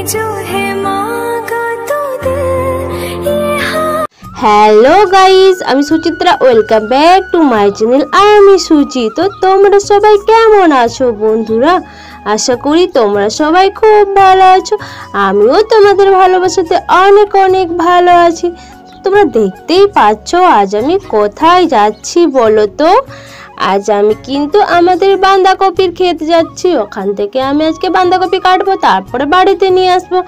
जो है मांगा तो दे হ্যালো গাইস, আমি Suchitra. Welcome back to my channel. আমি সুচি। তো তোমরা সবাই কেমন আছো বন্ধুরা? আশা করি তোমরা সবাই খুব ভালো আছো। আমিও তোমাদের ভালোবাসাতে অনেক অনেক ভালো আছি। তোমরা দেখতেই পাচ্ছ আজ আমি কোথায় যাচ্ছি বলো তো। আজ আমি কিন্তু আমাদের বাঁধাকপির ক্ষেত যাচ্ছি। ওখান থেকে আমি আজকে বাঁধাকপি কাটবো, তারপরে বাড়িতে নিয়ে আসবো।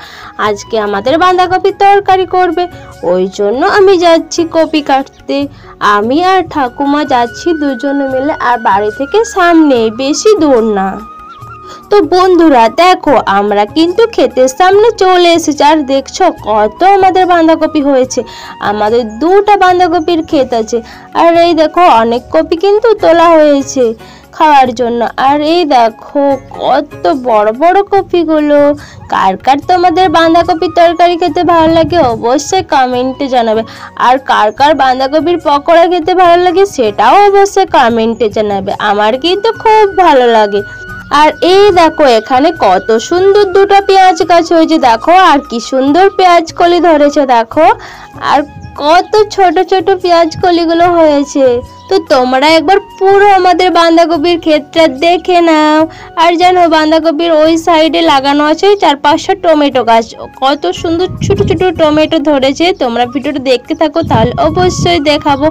আজকে আমাদের বাঁধাকপির তরকারি করবে, ওই জন্য আমি যাচ্ছি কপি কাটতে। আমি আর ঠাকুমা যাচ্ছি দুজনে মিলে, আর বাড়ি থেকে সামনে, বেশি দূর না। তো বন্ধুরা দেখো, আমরা কিন্তু ক্ষেতের সামনে চলে এসেছি। আর দেখছো কত আমাদের বাঁধাকপি হয়েছে। আমাদের দুটো বাঁধাকপির ক্ষেত আছে। আর এই দেখো অনেক কপি কিন্তু তোলা হয়েছে খাওয়ার জন্য। আর এই দেখো কত বড় বড় কপিগুলো। কার কার তোমাদের বাঁধাকপির তরকারি খেতে ভালো লাগে অবশ্যই কমেন্টে জানাবে। আর কার কার বাঁধাকপির পকোড়া খেতে ভালো লাগে সেটাও অবশ্যই কমেন্টে জানাবে। আমার কিন্তু খুব ভালো লাগে। আর এই দেখো এখানে কত সুন্দর দুটো পেঁয়াজ গাছ হয়েছে দেখো, আর কি সুন্দর পেঁয়াজ কলি ধরেছে দেখো। আর কত ছোট ছোট পেঁয়াজ কলিগুলো হয়েছে। তো তোমরা একবার পুরো আমাদের বাঁধাকপির ক্ষেতটা দেখে নাও। আর জানো বাঁধাকপির ওই সাইডে লাগানো আছে 4-5টা টমেটো গাছ। কত সুন্দর ছোট ছোট টমেটো ধরেছে। তোমরা ভিডিওটা দেখতে থাকো, তাহলে অবশ্যই দেখাবো।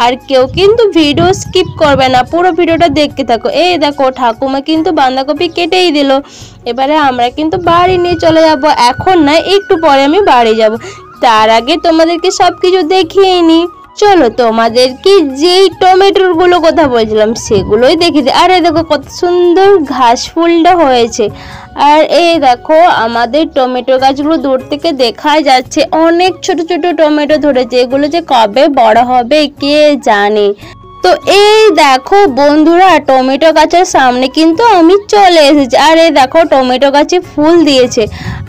আর কেউ কিন্তু ভিডিও স্কিপ করবে না, পুরো ভিডিওটা দেখতে থাকো। এই দেখো ঠাকুমা কিন্তু বাঁধাকপি কেটেই দিল। এবারে আমরা কিন্তু বাড়ি নিয়ে চলে যাব। এখন না, একটু পরে আমি বাড়ি যাব। তার আগে তোমাদেরকে সব কিছু দেখিয়ে নিই। চলো তোমাদেরকে যেই টমেটোর গুলো কথা বলছিলাম সেগুলোই দেখিয়ে দিই। আরে দেখো কত সুন্দর ঘাস ফুলটা হয়েছে। আর এই দেখো আমাদের টমেটো গাছগুলো দূর থেকে দেখা যাচ্ছে। অনেক ছোট ছোট টমেটো ধরেছে। এগুলো যে কবে বড় হবে কে জানে। তো এই দেখো বন্ধুরা, টমেটো গাছের সামনে কিন্তু আমি চলে এসেছি। আর এই দেখো টমেটো গাছে ফুল দিয়েছে।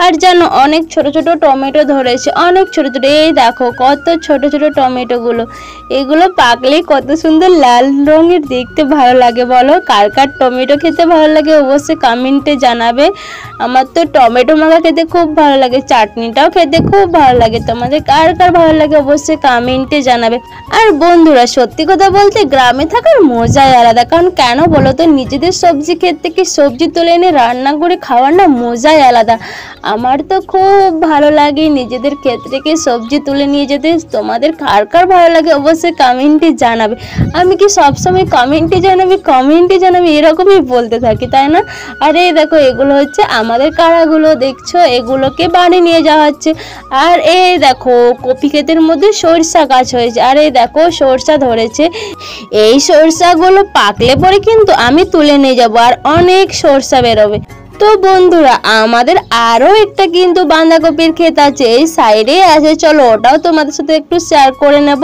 আর জানো অনেক ছোট ছোট টমেটো ধরেছে, অনেক ছোট ছোট। এই দেখো কত ছোট ছোট টমেটোগুলো। এগুলো পাকলে কত সুন্দর লাল রঙের, দেখতে ভালো লাগে। বলো কার কার টমেটো খেতে ভালো লাগে অবশ্যই কমেন্টে জানাবে। আমার তো টমেটো মাখা খেতে খুব ভালো লাগে, চাটনিটাও খেতে খুব ভালো লাগে। তোমাদের কার কার ভালো লাগে অবশ্যই কমেন্টে জানাবে। আর বন্ধুরা সত্যি কথা বলতে গ্রামে থাকার মজাই আলাদা। কারণ কেন বলো তো, নিজেদের সবজি ক্ষেত থেকে সবজি তুলে এনে রান্না করে খাওয়ার না মজাই আলাদা। আমার তো খুব ভালো লাগে নিজেদের ক্ষেত থেকে সবজি তুলে নিয়ে যেতে। তোমাদের কার কার ভালো লাগে অবশ্যই কমেন্টে জানাবে। আমি কি সবসময় কমেন্টে জানাবে এরকমই বলতে থাকি, তাই না? আর এই দেখো এগুলো হচ্ছে আমাদের কাড়াগুলো, দেখছো এগুলোকে বাড়ি নিয়ে যাওয়া হচ্ছে। আর এই দেখো কপি ক্ষেতের মধ্যে সরষা গাছ হয়েছে। আর এই দেখো সরষা ধরেছে। এই সরষাগুলো পাকলে পরে কিন্তু আমি তুলে নিয়ে যাব, আর অনেক সরষা বেরোবে। তো বন্ধুরা আমাদের আরো একটা কিন্তু বাঁধাকপির ক্ষেত আছে, এই সাইডে আছে। চলো ওটাও তোমাদের সাথে একটু শেয়ার করে নেব।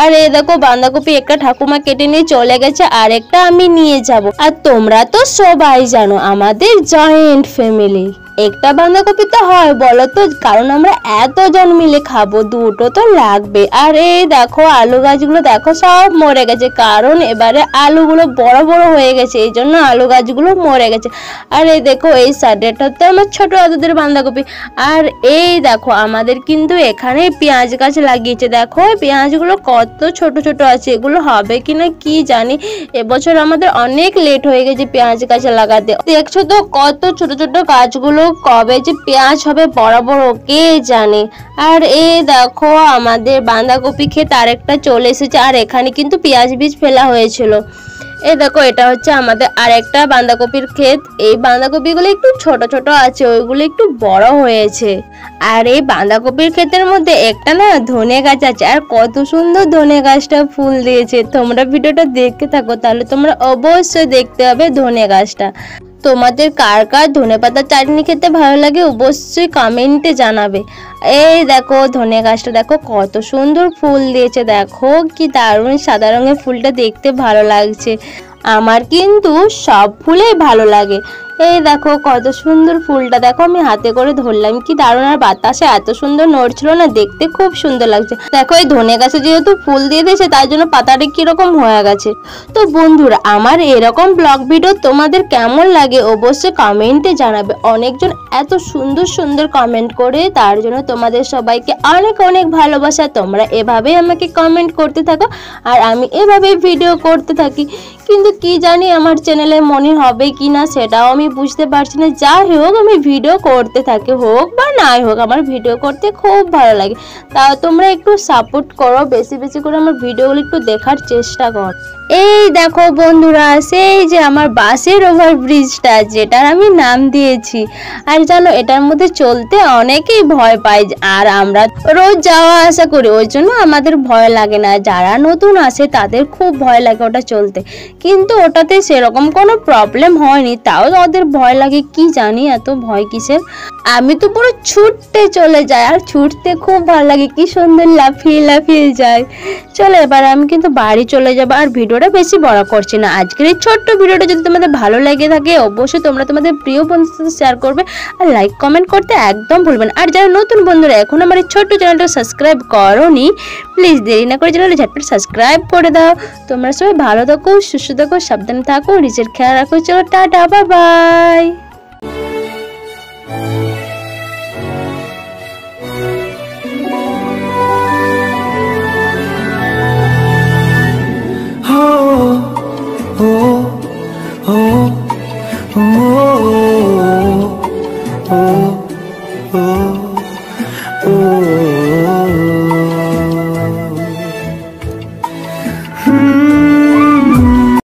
আর এই দেখো বাঁধাকপি একটা ঠাকুমা কেটে নিয়ে চলে গেছে, আর একটা আমি নিয়ে যাব। আর তোমরা তো সবাই জানো আমাদের জয়েন্ট ফ্যামিলি। একটা বাঁধাকপি তো হয় বলো তো, কারণ আমরা এতজন মিলে খাবো, দুটো তো লাগবে। আর এই দেখো আলু গাছগুলো দেখো সব মরে গেছে, কারণ এবারে আলুগুলো বড় বড় হয়ে গেছে, এই জন্য আলু গাছগুলো মরে গেছে। আর এই দেখো এই সাইডেটাতে আমার ছোট আদুদের বাঁধাকপি। আর এই দেখো আমাদের কিন্তু এখানে পেঁয়াজ গাছ লাগিয়েছে। দেখো পেঁয়াজগুলো কত ছোট ছোট আছে, এগুলো হবে কিনা কি জানি। এবছর আমাদের অনেক লেট হয়ে গেছে পেঁয়াজ গাছ লাগাতে। দেখছো তো কত ছোট ছোট গাছগুলো, কবে যে পেঁয়াজ হবে বড় বড় কে জানে। আর এই দেখো আমাদের বাঁধাকপি ক্ষেত আরেকটা চলে এসেছে। আর এখানে কিন্তু পেঁয়াজ বীজ ফেলা হয়েছিল। এই দেখো এটা হচ্ছে আমাদের আরেকটা বাঁধাকপির ক্ষেত। এই বাঁধাকপিগুলো একটু ছোট ছোট আছে, ওইগুলো একটু বড় হয়েছে। আর এই বাঁধাকপির ক্ষেতের মধ্যে একটা না ধনে গাছ আছে। আর কত সুন্দর ধনে গাছটা ফুল দিয়েছে। তোমরা ভিডিওটা দেখতে থাকো, তাহলে তোমরা অবশ্যই দেখতে হবে ধনে গাছটা। তোমাদের কার কার ধনেপাতা চাটনি খেতে ভালো লাগে অবশ্যই কমেন্টে জানাবে। এই দেখো ধনে গাছটা দেখো কত সুন্দর ফুল দিয়েছে। দেখো কি দারুণ সাদা রঙের ফুলটা, দেখতে ভালো লাগছে। আমার কিন্তু সব ফুলেই ভালো লাগে, এই দেখো কত সুন্দর ফুলটা, দেখো আমি হাতে করে ধরলাম, কি দারুণ। আর বাতাসে এত সুন্দর নড়ছিল না, দেখতে খুব সুন্দর লাগছে। দেখো এই ধনে গাছে যেহেতু ফুল দিয়ে দিয়েছে তার জন্য পাতাটা কিরকম হয়ে গেছে। তো বন্ধুরা, আমার এরকম ব্লগ ভিডিও তোমাদের কেমন লাগে অবশ্যই কমেন্টে জানাবে। অনেকজন এত সুন্দর সুন্দর কমেন্ট করে, তার জন্য তোমাদের সবাইকে অনেক অনেক ভালোবাসা। তোমরা এভাবেই আমাকে কমেন্ট করতে থাকো আর আমি এভাবেই ভিডিও করতে থাকি। কিন্তু কি জানি আমার চ্যানেলে মনে হবে কি না সেটাও আমি বুঝতে পারছি না। যাই হোক, আমি ভিডিও করতে থাকি, হোক বা নাই হোক, আমার ভিডিও করতে খুব ভালো লাগে। তাও তোমরা একটু সাপোর্ট করো, বেশি বেশি করে আমার ভিডিওগুলো একটু দেখার চেষ্টা কর। এই দেখো বন্ধুরা, সেই যে আমার বাসের ওভারব্রিজটা, যেটার আমি নাম দিয়েছি। আর জানো, এটার মধ্যে চলতে অনেকেই ভয় পায়, আর আমরা রোজ যাওয়া আসা করি, ওই জন্য আমাদের ভয় লাগে না। যারা নতুন আসে তাদের খুব ভয় লাগে ওটা চলতে, কিন্তু ওটাতে সেরকম কোনো প্রবলেম হয়নি, তাও ওদের ভয় লাগে, কি জানি এত ভয় কিসের। আমি তো পুরো ছুটতে চলে যাই, আর ছুটতে খুব ভালো লাগে, কি সুন্দর লাফিয়ে লাফিয়ে যায়। চলো এবার আমি কিন্তু বাড়ি চলে যাবো, আর ভিডিওটা বেশি বড় করছি না। আজকের এই ছোট্ট ভিডিওটা যদি তোমাদের ভালো লেগে থাকে অবশ্যই তোমরা তোমাদের প্রিয় বন্ধুদের সাথে শেয়ার করবে, আর লাইক কমেন্ট করতে একদম ভুলবেন। আর যারা নতুন বন্ধুরা এখন আমার এই ছোট্ট চ্যানেলটা সাবস্ক্রাইব করোনি, প্লিজ দেরি না করে চ্যানেলটা ঝটপট সাবস্ক্রাইব করে দাও। তোমরা সবাই ভালো থাকো, সুস্থ থাকো, সাবধানে থাকো, নিজের খেয়াল রাখো। চলো টাটা, বাই বাই। Oh